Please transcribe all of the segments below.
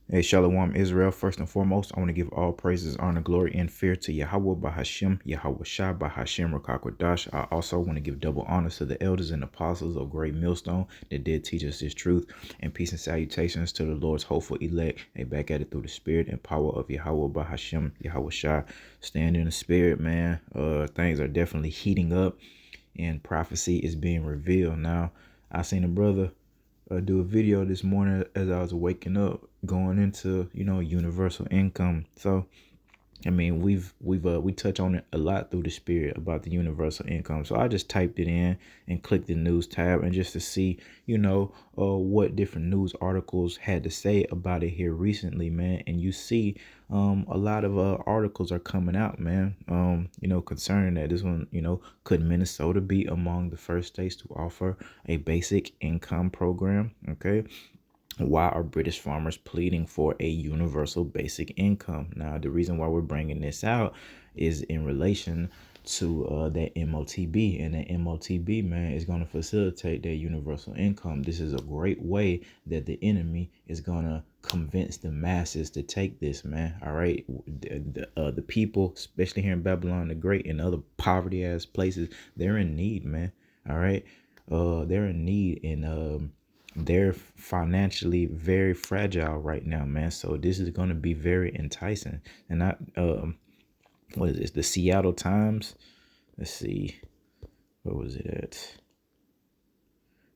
Hey, Shalom Israel. First and foremost, I want to give all praises, honor, glory, and fear to Yahweh Bahashim, Yahweh Shai Bahashim Rakakwadash. I also want to give double honors to the elders and apostles of Great Millstone that did teach us this truth. And peace and salutations to the Lord's hopeful elect. They back at it through the spirit and power of Yahweh Bahashim, Yahweh Shai. Stand in the spirit, man. Things are definitely heating up and prophecy is being revealed. Now, I seen a brother do a video this morning as I was waking up, going into universal income. So I mean, we touch on it a lot through the spirit about the universal income. So I just typed it in and clicked the news tab, and just to see, what different news articles had to say about it here recently, man. And you see, a lot of articles are coming out, man. Concerning that this one, could Minnesota be among the first states to offer a basic income program? Okay. Why are British farmers pleading for a universal basic income? Now, the reason why we're bringing this out is in relation to that MOTB, and that MOTB, man, is going to facilitate that universal income. This is a great way that the enemy is going to convince the masses to take this, man. All right, the people, especially here in Babylon the Great and other poverty ass places, they're in need, man. All right, they're in need, and they're financially very fragile right now, man. So this is going to be very enticing. And what is this? The Seattle Times. Let's see, where was it at?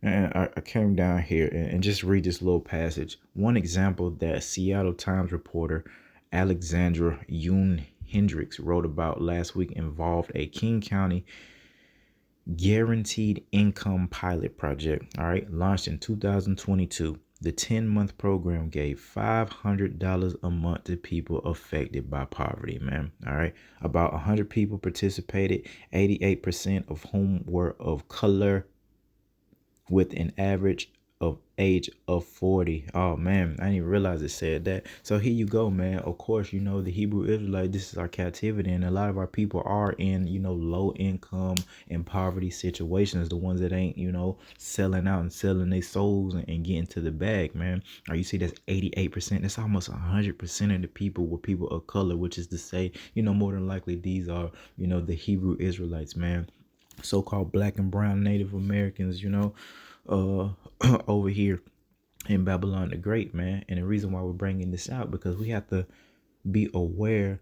And I came down here and just read this little passage. One example that Seattle Times reporter Alexandra Yoon Hendricks wrote about last week involved a King County guaranteed income pilot project, all right, launched in 2022. The 10-month program gave $500 a month to people affected by poverty, man. All right. About 100 people participated, 88% of whom were of color, with an average of age of 40. Oh man, I didn't even realize it said that. So here you go, man. Of course, the Hebrew Israelite, this is our captivity, and a lot of our people are in, low income and poverty situations, the ones that ain't, selling out and selling their souls and getting to the bag, man. Or you see that's 88%. That's almost 100% of the people were people of color, which is to say, more than likely these are, the Hebrew Israelites, man. So-called black and brown Native Americans, uh, over here in Babylon the Great, man. And the reason why we're bringing this out, because we have to be aware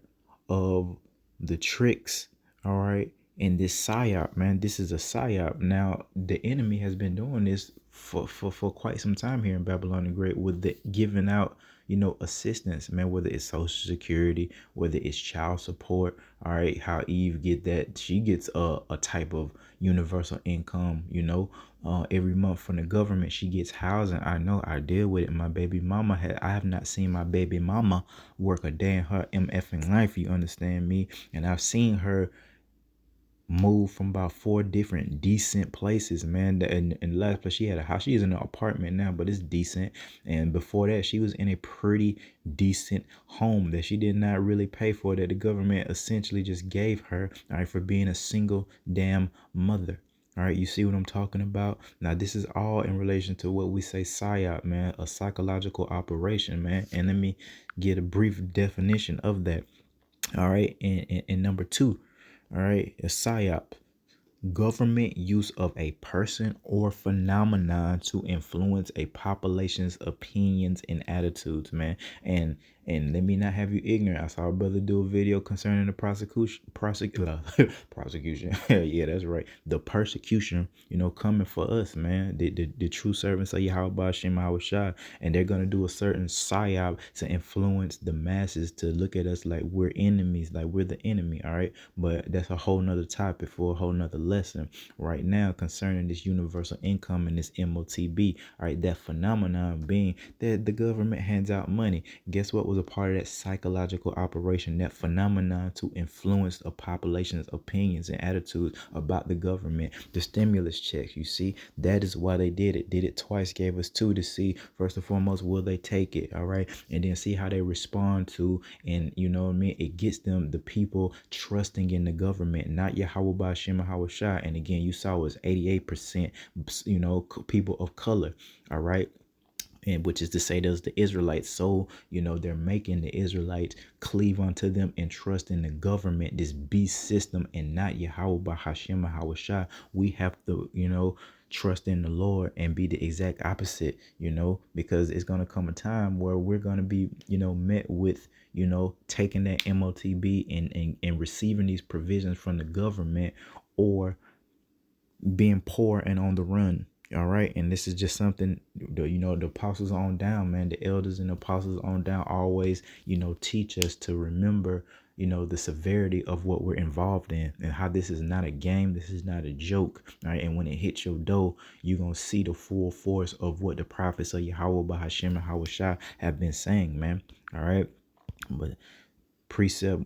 of the tricks, all right, in this psyop, man. This is a psyop. Now, the enemy has been doing this for quite some time here in Babylon the Great, with the giving out, assistance, man, whether it's social security, whether it's child support. All right, how Eve get that, she gets a type of universal income, every month from the government. She gets housing. I know, I deal with it. My baby mama I have not seen my baby mama work a day in her MFing life, you understand me? And I've seen her moved from about 4 different decent places, man. In the last place she had a house, she is in an apartment now, but it's decent. And before that, she was in a pretty decent home that she did not really pay for, that the government essentially just gave her, all right, for being a single damn mother. All right, you see what I'm talking about? Now, this is all in relation to what we say psyop, man, a psychological operation, man. And let me get a brief definition of that. All right, and number 2, all right, a psyop: government use of a person or phenomenon to influence a population's opinions and attitudes, man. And let me not have you ignorant. I saw a brother do a video concerning the prosecution. Yeah, that's right. The persecution, coming for us, man. The true servants of Yahweh Shem Shai, and they're gonna do a certain psyop to influence the masses to look at us like we're enemies, like we're the enemy. All right, but that's a whole nother topic for a whole nother lesson right now concerning this universal income and this MOTB. All right, that phenomenon being that the government hands out money. Guess what was a part of that psychological operation, that phenomenon to influence a population's opinions and attitudes about the government? The stimulus checks, you see, that is why they did it. Did it twice, gave us 2 to see, first and foremost, will they take it? All right, and then see how they respond to, and you know what I mean, it gets them, the people, trusting in the government, not Yahweh Shem Shai. And again, you saw it was 88%, people of color. All right. and which is to say there's the Israelites. So, they're making the Israelites cleave unto them and trust in the government, this beast system, and not Yahweh by Hashem and Hawashai. We have to, trust in the Lord and be the exact opposite, because it's going to come a time where we're going to be, met with, taking that MOTB and receiving these provisions from the government, or being poor and on the run. All right. And this is just something, the apostles on down, man, the elders and the apostles on down always, teach us to remember, the severity of what we're involved in, and how this is not a game. This is not a joke. All right. And when it hits your door, you're going to see the full force of what the prophets of Yahweh, Bahashem, and Hawashai have been saying, man. All right. But precept,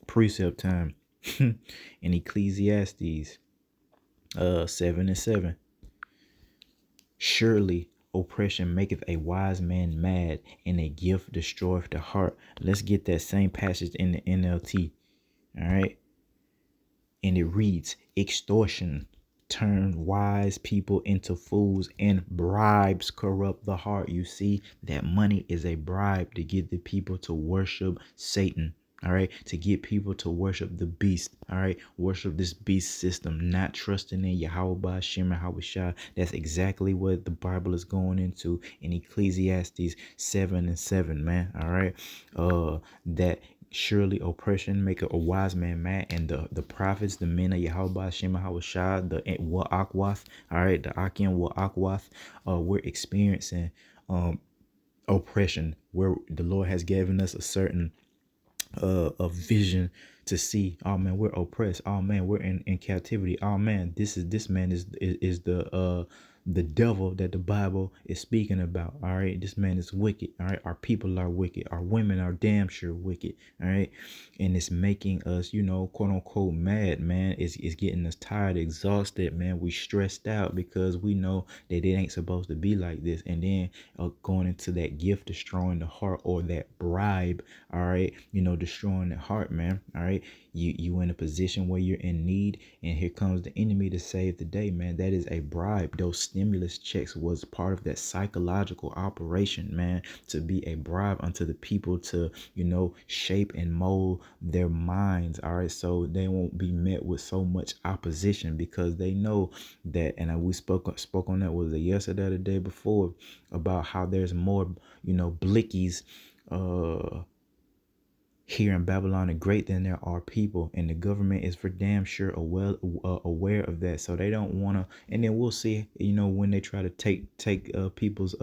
precept time in Ecclesiastes 7:7. Surely oppression maketh a wise man mad, and a gift destroyeth the heart. Let's get that same passage in the NLT. All right. And it reads, extortion turn wise people into fools, and bribes corrupt the heart. You see, that money is a bribe to get the people to worship Satan. All right, to get people to worship the beast. All right, worship this beast system, not trusting in Yahweh, Shem, and Hawashai. That's exactly what the Bible is going into in Ecclesiastes 7:7, man. All right, that surely oppression make a wise man mad, and the prophets, the men of Yahweh, Shema Hawashai, the Wa'akwath, all right, the Akim Wa'akwath, we're experiencing oppression, where the Lord has given us a certain a vision to see. Oh man, we're oppressed. Oh man, we're in captivity. Oh man, this man is the devil that the Bible is speaking about. All right, this man is wicked. All right, our people are wicked. Our women are damn sure wicked. All right, and it's making us, quote unquote, mad, man. It's getting us tired, exhausted, man. We stressed out because we know that it ain't supposed to be like this. And then going into that gift destroying the heart, or that bribe, all right, destroying the heart, man. All right, you in a position where you're in need, and here comes the enemy to save the day, man. That is a bribe. Those stimulus checks was part of that psychological operation, man, to be a bribe unto the people to, shape and mold their minds. All right, so they won't be met with so much opposition, because they know that, and we spoke on that, was it yesterday or the day before, about how there's more, blickies here in Babylon the Great than there are people, and the government is for damn sure aware of that. So they don't want to. And then we'll see, when they try to take people's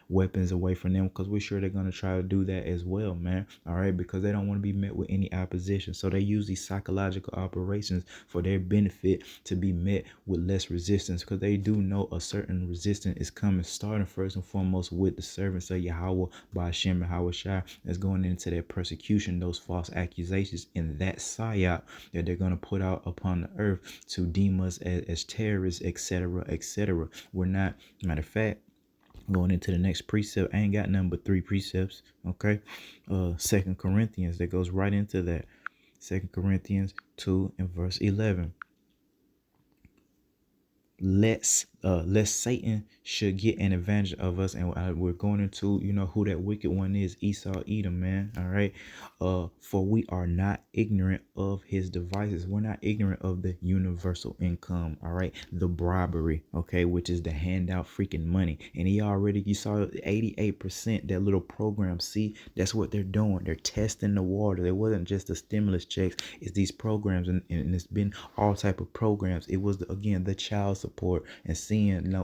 weapons away from them, because we're sure they're gonna try to do that as well, man. All right, because they don't want to be met with any opposition. So they use these psychological operations for their benefit, to be met with less resistance, because they do know a certain resistance is coming, starting first and foremost with the servants of Yahweh by Hashem and Hawashai, that's going into their persecution, those false accusations, and that psyop that they're going to put out upon the earth to deem us as terrorists, etc., etc. We're not. Matter of fact, going into the next precept, I ain't got nothing but 3 precepts. Okay, 2 Corinthians, that goes right into that. 2 Corinthians 2 and verse 11. Lest Satan should get an advantage of us, and we're going into, who that wicked one is, Esau, Edom, man. All right, for we are not ignorant of his devices. We're not ignorant of the universal income. All right, the bribery, okay, which is the handout freaking money. And you saw 88%, that little program. See, that's what they're doing. They're testing the water. It wasn't just the stimulus checks. It's these programs, and it's been all type of programs. It was again the child support and seeing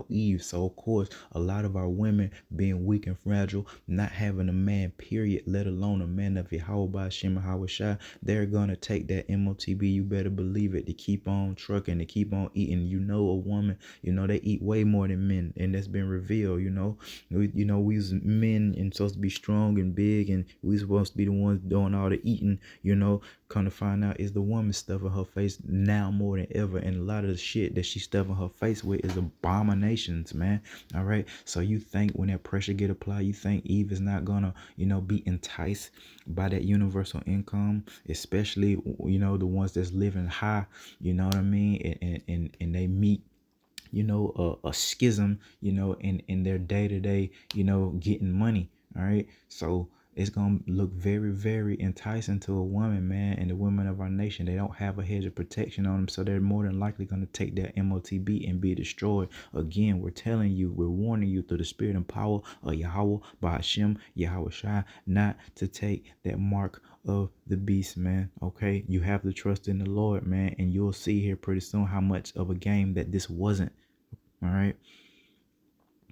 Eve. So of course, a lot of our women being weak and fragile, not having a man, period, let alone a man of Yahweh, Shema Hawashai, they're gonna take that MOTB. You better believe it, to keep on trucking, to keep on eating. A woman, they eat way more than men, and that's been revealed. We as men and supposed to be strong and big, and we supposed to be the ones doing all the eating. Come to find out, is the woman stuffing her face now more than ever, and a lot of the shit that she's stuffing her face with is abominations, man. All right, so you think when that pressure get applied, you think Eve is not gonna be enticed by that universal income, especially the ones that's living high, you know what I mean, and they meet a schism, in their day-to-day, getting money. All right. So it's gonna look very, very enticing to a woman, man, and the women of our nation. They don't have a hedge of protection on them, so they're more than likely gonna take their MOTB and be destroyed. Again, we're telling you, we're warning you through the spirit and power of Yahweh, by Hashem, Yahweh Shai, not to take that mark of the beast, man. Okay, you have to trust in the Lord, man, and you'll see here pretty soon how much of a game that this wasn't. All right.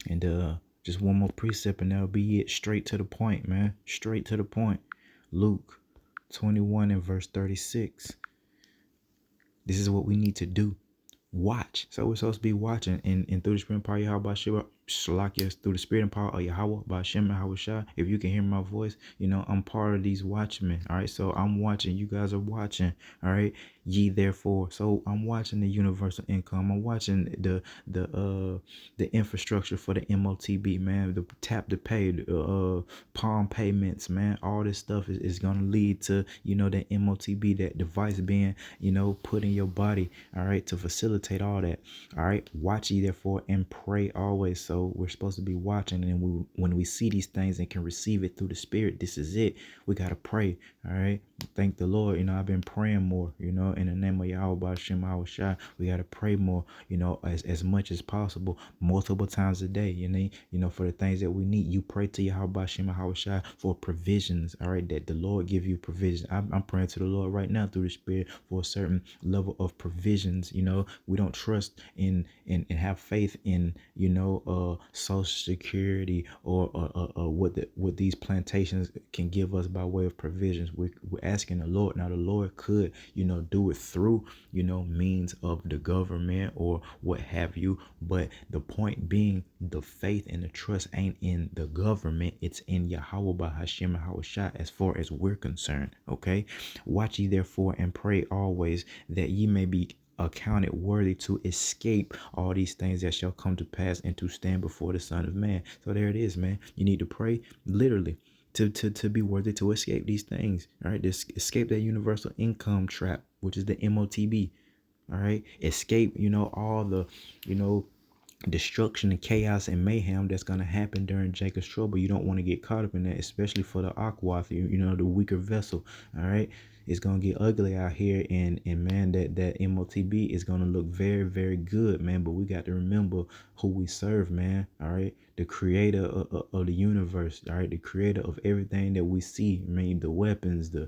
And just one more precept and that'll be it. Straight to the point, man. Straight to the point. Luke 21 and verse 36. This is what we need to do. Watch. So we're supposed to be watching, and through the spirit and power of Yahweh Shua, Shalakias, through the spirit and power of Yahweh by Shem and Yahweh Shai. If you can hear my voice, I'm part of these watchmen. All right, so I'm watching. You guys are watching. All right, ye therefore. So I'm watching the universal income. I'm watching the infrastructure for the MOTB, man. The tap to pay, palm payments, man. All this stuff is gonna lead to that MOTB, that device being put in your body. All right, to facilitate all that. All right, watch ye therefore and pray always. So we're supposed to be watching, and when we see these things and can receive it through the spirit, this is it. We gotta pray. All right, thank the Lord. I've been praying more. In the name of Yahweh Shem Yahweh Shai, we gotta pray more. As much as possible, multiple times a day. For the things that we need, you pray to Yahweh Shem Yahweh Shai for provisions. All right, that the Lord give you provisions. I'm praying to the Lord right now through the spirit for a certain level of provisions. We don't trust in and have faith in social security or what these plantations can give us by way of provisions. We're asking the Lord. Now the Lord could do it through means of the government or what have you, but the point being, the faith and the trust ain't in the government, it's in Yahweh by Hashem and Yahweh Shai, as far as we're concerned. Okay, watch ye therefore and pray always, that ye may be accounted worthy to escape all these things that shall come to pass, and to stand before the Son of Man. So there it is, man. You need to pray literally to be worthy to escape these things. All right, this escape that universal income trap, which is the MOTB. All right, escape all the destruction and chaos and mayhem that's going to happen during Jacob's trouble. You don't want to get caught up in that, especially for the aquath, the weaker vessel. All right, it's going to get ugly out here, and man, that MOTB is going to look very, very good, man. But we got to remember who we serve, man. All right, the creator of the universe. All right, the creator of everything that we see. I mean, the weapons, the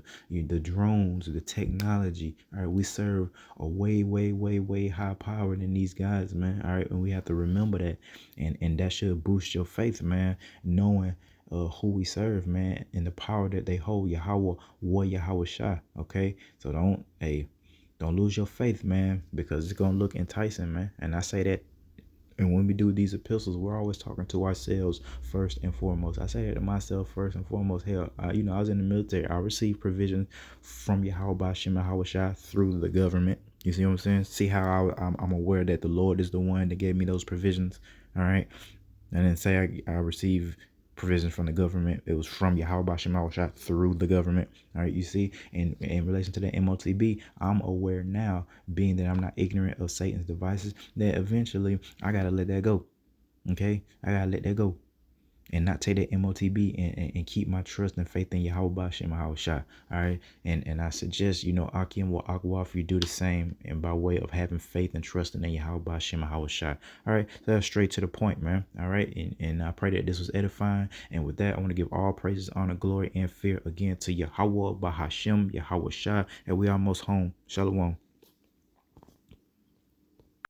drones, the technology. All right, we serve a way, way, way, way high power than these guys, man. All right, and we have to remember that, and that should boost your faith, man, knowing who we serve, man, and the power that they hold. Yahweh, Yahweh Shai. Okay, so don't lose your faith, man, because it's gonna look enticing, man. And I say that. And when we do these epistles, we're always talking to ourselves first and foremost. I say that to myself first and foremost. Hell, I was in the military. I received provision from Yahweh Shem Yahweh Shai through the government. You see what I'm saying? See how I'm aware that the Lord is the one that gave me those provisions. All right. And then say I received provision from the government. It was from Yahweh Shem Yahweh Shai through the government. All right, you see, in relation to the MOTB, I'm aware now, being that I'm not ignorant of Satan's devices, that eventually I gotta let that go. Okay, I gotta let that go, and not take that MOTB and keep my trust and faith in Yahweh Shem Yahweh Shai. All right, and I suggest Akim wa Akwa, if you do the same, and by way of having faith and trusting in Yahweh Shem Yahweh Shai. All right, so that's straight to the point, man. All right, and I pray that this was edifying. And with that, I want to give all praises, honor, glory, and fear again to Yahweh by Hashem Yahweh Shai, and we almost home. Shalom.